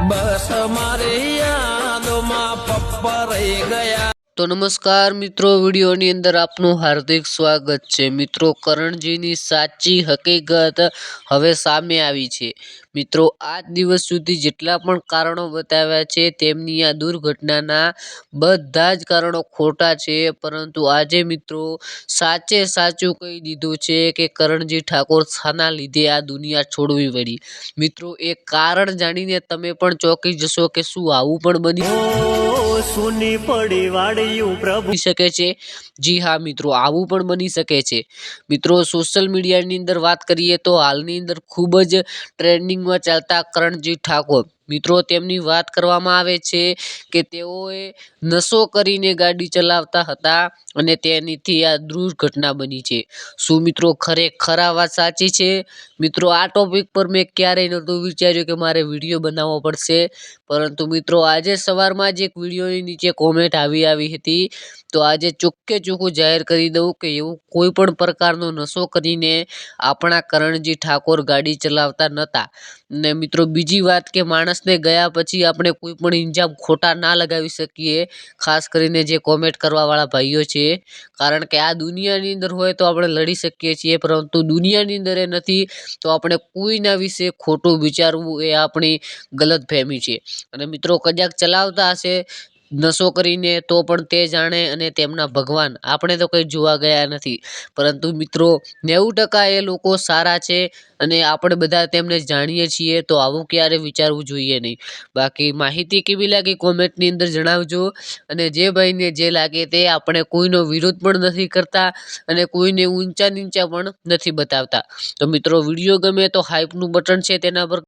બસ મારે યાદોમાં પપ્પા રહી ગયા। તો નમસ્કાર મિત્રો, વિડીયોની અંદર આપનું હાર્દિક સ્વાગત છે। મિત્રો, કરણજીની સાચી હકીકત હવે સામે આવી છે। મિત્રો, આજ દિવસ સુધી જેટલા પણ કારણો બતાવ્યા છે તેમની આ દુર્ઘટનાના બધા જ કારણો ખોટા છે, પરંતુ આજે મિત્રો સાચે સાચું કહી દીધું છે કે કરણજી ઠાકોર શાના લીધે આ દુનિયા છોડવી પડી। મિત્રો, એ કારણ જાણીને તમે પણ ચોંકી જશો કે શું આવું પણ બની શકે છે। જી હા મિત્રો, આવું પણ બની શકે છે। મિત્રો, સોશિયલ મીડિયાની અંદર વાત કરીએ તો હાલની અંદર ખૂબ જ ટ્રેન્ડિંગમાં ચાલતા કરણજી ઠાકોર, મિત્રો તેમની વાત કરવામાં આવે છે કે તેઓએ નશો કરીને ગાડી ચલાવતા હતા અને તેનીથી આ દુર્ઘટના બની છે। શું મિત્રો ખરેખર આ વાત સાચી છે? મિત્રો, આ ટોપિક પર મેં ક્યારેય નહોતું વિચાર્યું કે મારે વિડીયો બનાવવો પડશે, પરંતુ મિત્રો આજે સવારમાં જ એક વિડીયોની નીચે કોમેન્ટ આવી હતી, તો આજે ચોખ્ખે ચોખ્ખું જાહેર કરી દઉં કે એવું કોઈ પણ પ્રકારનો નશો કરીને આપણા કરણજી ઠાકોર ગાડી ચલાવતા નહોતા। ને મિત્રો બીજી વાત કે માણસને ગયા પછી આપણે કોઈ પણ ઇલ્ઝામ ખોટા ના લગાવી શકીએ, ખાસ કરીને જે કોમેન્ટ કરવાવાળા ભાઈઓ છે, કારણ કે આ દુનિયાની અંદર હોય તો આપણે લડી શકીએ છીએ, પરંતુ દુનિયાની અંદર એ નથી તો આપણે કોઈના વિશે ખોટું વિચારવું એ આપણી ગલતફહેમી છે। અને મિત્રો કદાચ ચલાવતા હશે નશો કરીને તો પણ તે જાણે અને તેમના ભગવાન, આપણે તો કંઈ જોવા ગયા નથી, પરંતુ મિત્રો 90% એ લોકો સારા છે અને આપણે બધા તેમને જાણીએ છીએ, તો આવું ક્યારે વિચારવું જોઈએ નહીં। બાકી માહિતી કેવી લાગી કોમેન્ટની અંદર જણાવજો, અને જે ભાઈને જે લાગે તે, આપણે કોઈનો વિરોધ પણ નથી કરતા અને કોઈને ઊંચા નીચા પણ નથી બતાવતા। તો મિત્રો વિડીયો ગમે તો હાઈપનું બટન છે તેના પર